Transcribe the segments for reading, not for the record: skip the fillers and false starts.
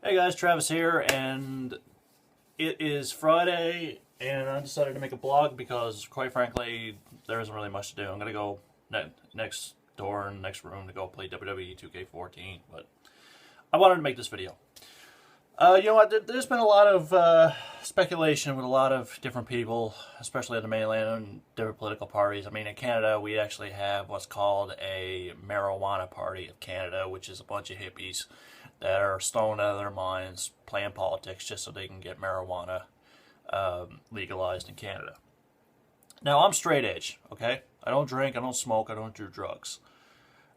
Hey guys, Travis here, and it is Friday, and I decided to make a blog because, quite frankly, there isn't really much to do. I'm gonna go next door and next room to go play WWE 2K14, but I wanted to make this video. You know what? There's been a lot of speculation with a lot of different people, especially in the mainland and different political parties. I mean, in Canada, we actually have what's called a marijuana party of Canada, which is a bunch of hippies that are stoned out of their minds playing politics just so they can get marijuana legalized in Canada. Now, I'm straight edge, okay? I don't drink, I don't smoke, I don't do drugs.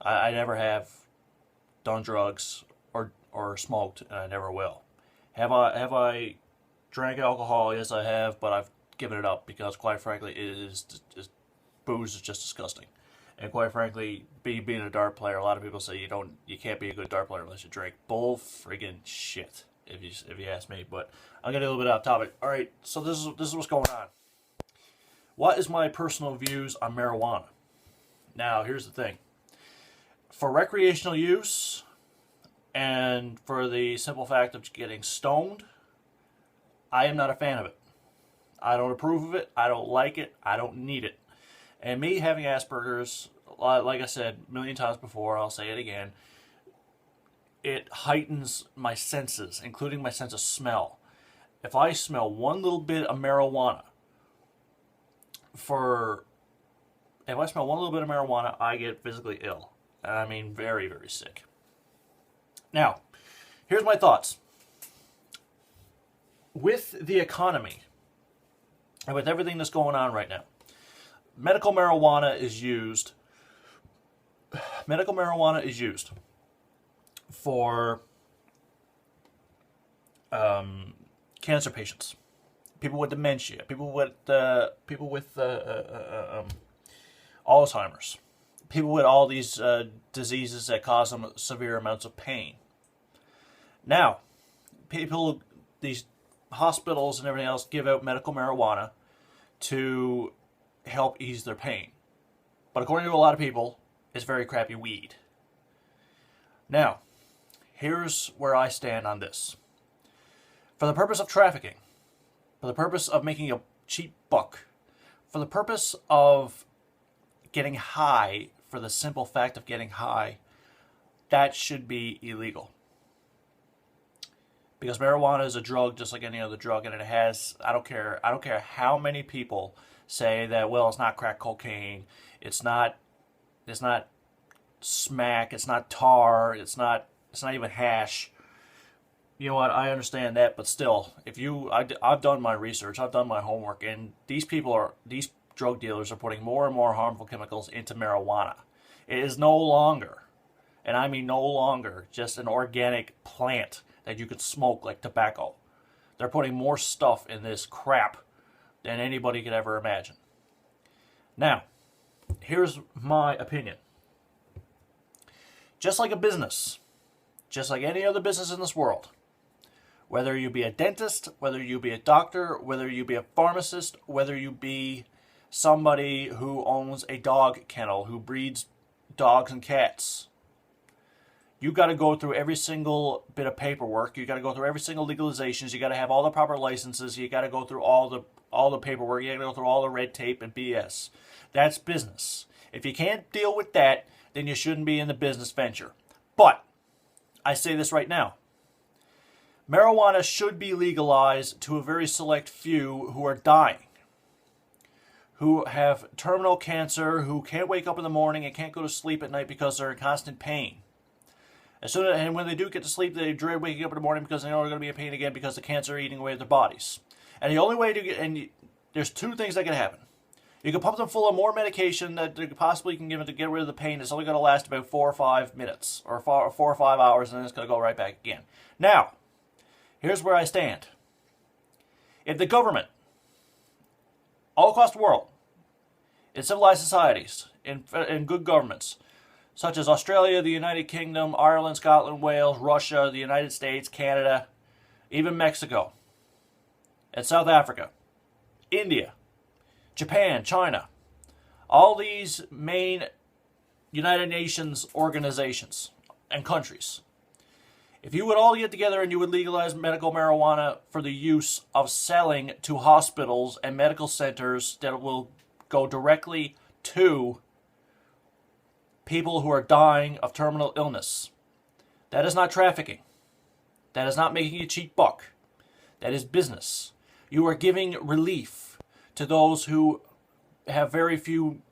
I never have done drugs or smoked, and I never will. Have I drank alcohol? Yes, I have, but I've given it up because, quite frankly, booze is just disgusting. And quite frankly, being a dart player, a lot of people say you can't be a good dart player unless you drink. Bull friggin' shit, if you ask me. But I'm gonna get a little bit off topic. All right, so this is what's going on. What is my personal views on marijuana? Now, here's the thing. For recreational use, and for the simple fact of getting stoned, I am not a fan of it. I don't approve of it. I don't like it. I don't need it. And me having Asperger's, like I said a million times before, I'll say it again, it heightens my senses, including my sense of smell. If I smell one little bit of marijuana, I get physically ill. I mean, very, very sick. Now, here's my thoughts. With the economy, and with everything that's going on right now, medical marijuana is used for cancer patients, people with dementia, people with Alzheimer's, people with all these diseases that cause them severe amounts of pain. Now, these hospitals and everything else give out medical marijuana to help ease their pain. But according to a lot of people, it's very crappy weed. Now, here's where I stand on this. For the purpose of trafficking, for the purpose of making a cheap buck, for the purpose of getting high, for the simple fact of getting high, that should be illegal. Because marijuana is a drug just like any other drug, and it has, I don't care how many people say that, well, it's not crack cocaine, it's not smack, it's not tar, it's not even hash. You know what, I understand that, but still, I've done my research, I've done my homework, and these drug dealers are putting more and more harmful chemicals into marijuana. It is no longer, and I mean no longer, just an organic plant that you could smoke like tobacco. They're putting more stuff in this crap than anybody could ever imagine. Now, here's my opinion. Just like a business, just like any other business in this world, whether you be a dentist, whether you be a doctor, whether you be a pharmacist, whether you be somebody who owns a dog kennel, who breeds dogs and cats, you got to go through every single bit of paperwork. You got to go through every single legalizations. You got to have all the proper licenses. You got to go through all the paperwork. You got to go through all the red tape and BS. That's business. If you can't deal with that, then you shouldn't be in the business venture. But I say this right now. Marijuana should be legalized to a very select few who are dying, who have terminal cancer, who can't wake up in the morning and can't go to sleep at night because they're in constant pain. And when they do get to sleep, they dread waking up in the morning because they know they're going to be in pain again because the cancer are eating away at their bodies. And the only way to there's two things that can happen. You can pump them full of more medication that you possibly can give them to get rid of the pain. It's only going to last about 4 or 5 minutes, or 4 or 5 hours, and then it's going to go right back again. Now, here's where I stand. If the government, all across the world, in civilized societies, in good governments, such as Australia, the United Kingdom, Ireland, Scotland, Wales, Russia, the United States, Canada, even Mexico, and South Africa, India, Japan, China, all these main United Nations organizations and countries, If you would all get together and you would legalize medical marijuana for the use of selling to hospitals and medical centers that will go directly to people who are dying of terminal illness, that is not trafficking. That is not making a cheap buck. That is business. You are giving relief to those who have very few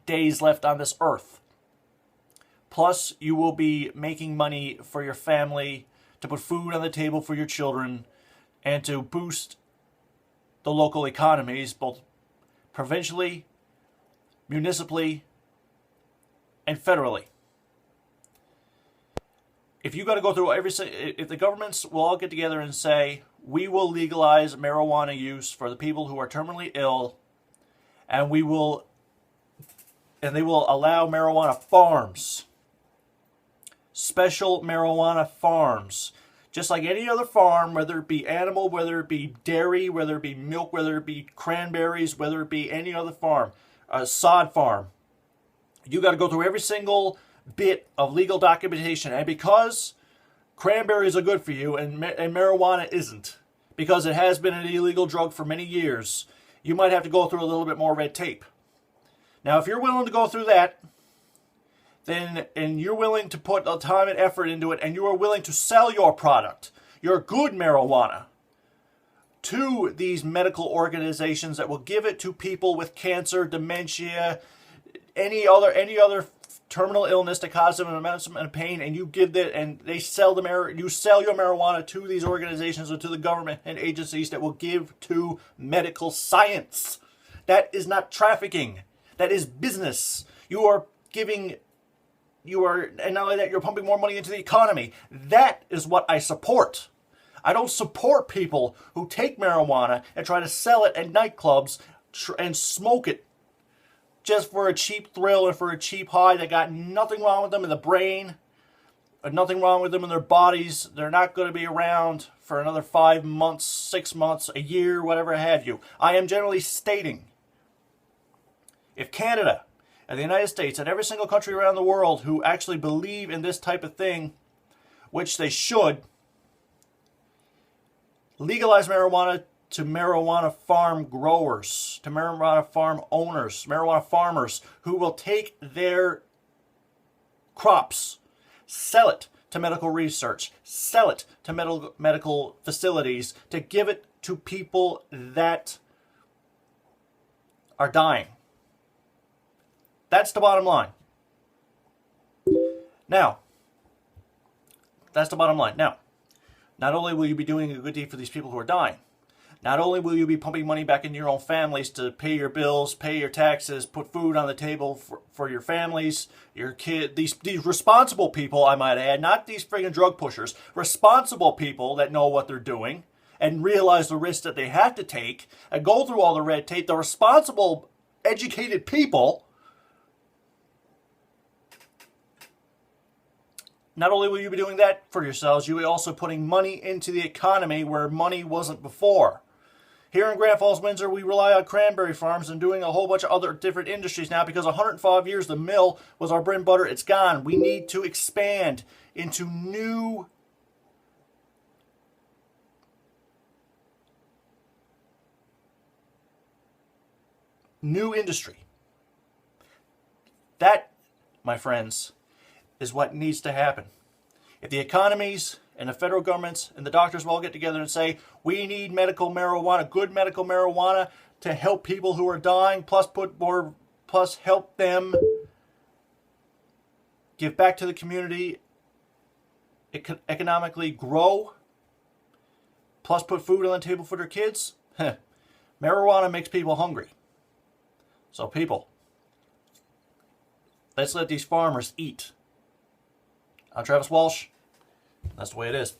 days left on this earth. Plus, you will be making money for your family, to put food on the table for your children, and to boost the local economies, both provincially, municipally, and federally. If you got to go through if the governments will all get together and say, we will legalize marijuana use for the people who are terminally ill, and they will allow marijuana farms, special marijuana farms, just like any other farm, whether it be animal, whether it be dairy, whether it be milk, whether it be cranberries, whether it be any other farm, a sod farm. You got to go through every single bit of legal documentation, and because cranberries are good for you and marijuana isn't, because it has been an illegal drug for many years, you might have to go through a little bit more red tape. Now, if you're willing to go through that, and you're willing to put the time and effort into it, and you are willing to sell your product, your good marijuana, to these medical organizations that will give it to people with cancer, dementia, any other terminal illness that causes them an immense amount of pain, and you give that, and they sell you sell your marijuana to these organizations or to the government and agencies that will give to medical science. That is not trafficking. That is business. And not only that, you're pumping more money into the economy. That is what I support. I don't support people who take marijuana and try to sell it at nightclubs and smoke it just for a cheap thrill and for a cheap high that got nothing wrong with them in the brain, or nothing wrong with them in their bodies. They're not going to be around for another 5 months, 6 months, a year, whatever have you. I am generally stating, if Canada and the United States and every single country around the world who actually believe in this type of thing, which they should, legalize marijuana to marijuana farm growers, to marijuana farm owners, marijuana farmers who will take their crops, sell it to medical research, sell it to medical facilities, to give it to people that are dying. That's the bottom line. Now, not only will you be doing a good deed for these people who are dying, not only will you be pumping money back into your own families to pay your bills, pay your taxes, put food on the table for your families, your kid, these responsible people, I might add, not these friggin' drug pushers, responsible people that know what they're doing and realize the risks that they have to take and go through all the red tape, the responsible, educated people. Not only will you be doing that for yourselves, you'll be also putting money into the economy where money wasn't before. Here in Grand Falls, Windsor, we rely on cranberry farms and doing a whole bunch of other different industries now because 105 years the mill was our bread and butter. It's gone. We need to expand into new industry. That, my friends, is what needs to happen. If the economies and the federal governments and the doctors will all get together and say, we need medical marijuana, good medical marijuana to help people who are dying, plus help them give back to the community, economically grow, plus put food on the table for their kids. Marijuana makes people hungry. So people, let's let these farmers eat. I'm Travis Walsh. That's the way it is.